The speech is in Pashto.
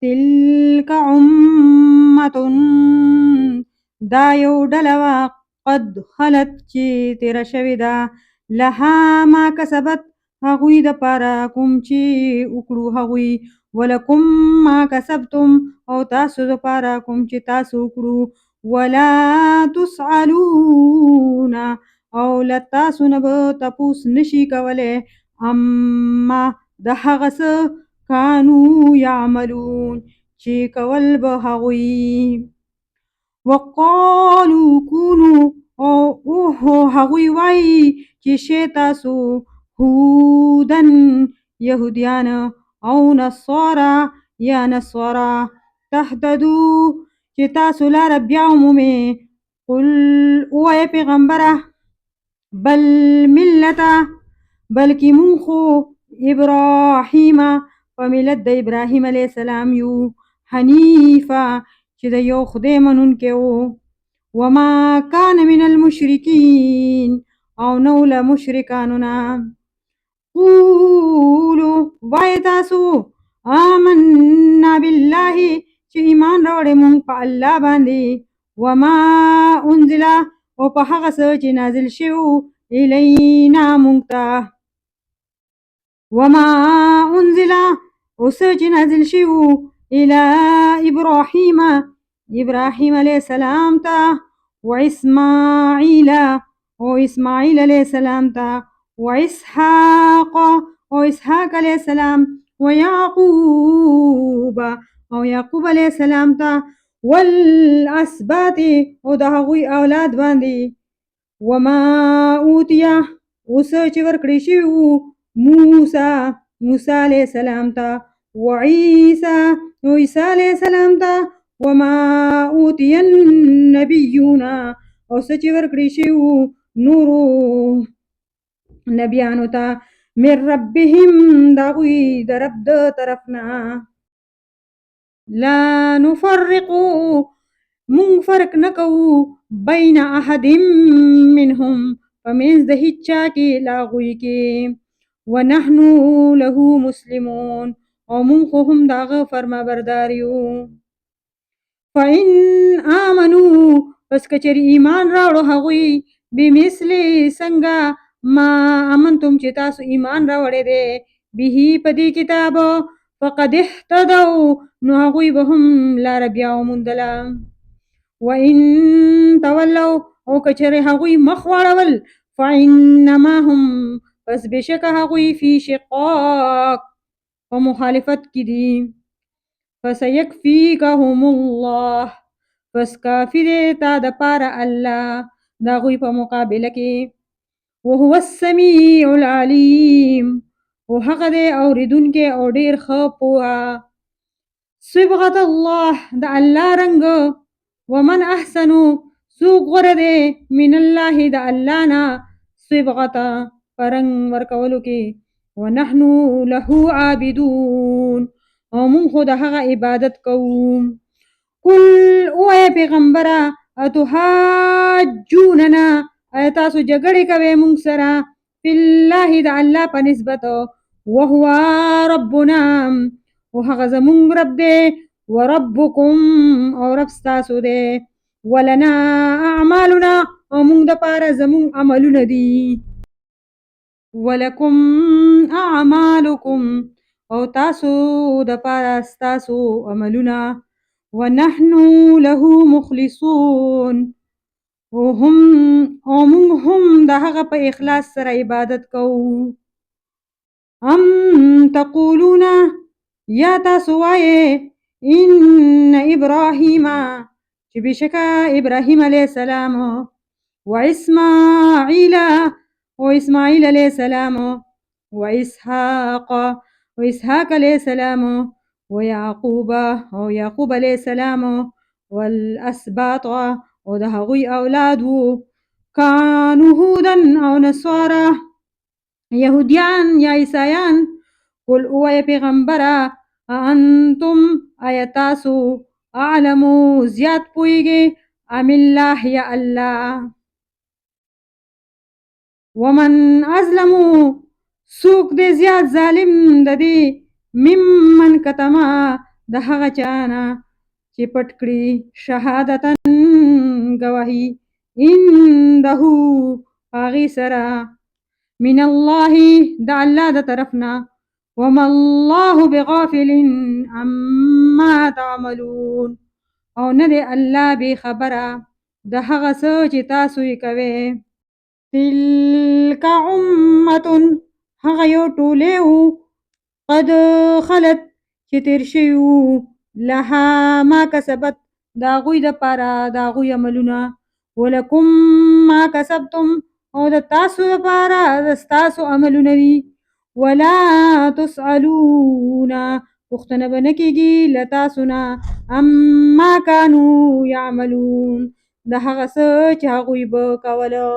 تلك أمة دا یو ډله وه قد خلت چې تېره شوې ده لها ما کسبت هغوی دپاره کوم چې وکړو هغوی ولکم ما کسبتم او تاسو دپاره کوم چې تاسو وکړو ولا تسألون او له تاسو نه به تپوس نشي کولی اما د هغه څه کانو یعملون چې کول به هغوی وقالو کونو او هغوی وایي چې شی تاسو هودن یهودیان او نصارا یا نصارا تهتدو چې تاسو لاره بیا ومومئ قل ووایه پیغمبره بل ملته بلکې مونږ خو ابراهیم په ملت د ابراهیم علیه السلام یو حنیفه چې د یو خدای منونکی وو وما کان من المشرکین او نو له مشرکانو نه قولو وایه تاسو آمنا بالله چې ایمان راوړی مونږ په الله باندې وما انزل او په هغه څه چې نازل شوي الینا مونږ ته وما انزل او څه چې نازل شوي الی ابراهیم علیه السلام ته واسماعیل او اسماعیل علیه السلام ته واسحاق او اسحاق علیه السلام ویعقوب او یعقوب علیه السلام ته والاسباط او د هغوی اولاد باندې وما اوتیه او څه چې ورکړی شوي وو موسی علیه السلام ته وعیسی او عیسی علیه السلام ته وما اوتی النبیون او څه چې ورکړی شوي وو نورو نبیانو ته من ربهم د هغوی د رب د طرف نه لا نفرقو مونږ فرق نه کوو بین احد منهم په منځ د هیچ چا کې له هغوی کې ونحنو له مسلمون او مونږ خو هم د هغه فرمانبردار یو فإن آمنو پس کچری ایمان راوړو هغوی بمثلی څنګه ما امنتم چې تاسو ایمان راوړی دی به په دې کتاب فقد اهتدوا نو هغوی به هم لاره بیا وموندله وإن تولوا او کچری هغوی مخ واړول فإنما هم پس بشک هغوی فی شقاق په مخالفت کې دي فسیکفیکهم الله پس کافی دی تا د پاره الله دا غوی په مقابله کې وهو السمیع العلیم او هغه دی اوریدونکی او ډیر ښه پوهه صبغة الله د الله رنګ ومن احسنو سوق غره دی من الله د الله نه صبغة پرنګ ورکولو کې ونحنو له عابدون او مونږ خو د هغه عبادت کوو قل اوه پیغمبره اتحاجوننا ایا تاسو جګړې کوئ مونږ سره فی الله د الله په نسبت وهو ربنا او هغه زمونږ رب دی وربکم او رب ستاسو دی ولنا اعمالنا او مونږ دپاره زمونږ عملونه دي ولکم اعمالکم او تاسو دپاره ستاسو عملونه ونحنو له مخلصون او مونږ هم د هغه په اخلاص سره عبادت کوو ام تقولون یا تاسو وایې ان ابراهیم چې بشکه ابراهیم علیه السلام و اسماعیل او اسماعیل علیه السلام و اسحاق علیه السلام و یعقوب او یعقوب علیه السلام والاسباط او د هغوی اولاد وو کانو هودن او نصارا یهودیان یا عیسایان قل اوه پیغمبره انتم آیتاسو اعلمو زیات پویږي ام الله یا الله ومن ازلمو سوک دې زیات ظالم د دې ممن کتما د هغه چانه چې پټ کړي شهادتن گواهی عنده هغې سره من الله د الله د طرفنا وما الله بغافل عما تعملون او نه دی الله بې خبره د هغه څه چې تاسو یې کوئ. تلک امة هغه یو ټولی و قد خلت چې تیر شوي وو لها ما کسبت د هغوی دپاره د هغوی عملونه ولکم ما کسبتم او د تاسو دپاره د ستاسو عملونه دي ولا تسألون پوښتنه به نه کېږي له تاسو نه اما کانو یعملون د هغه څه چې هغوی به کوله.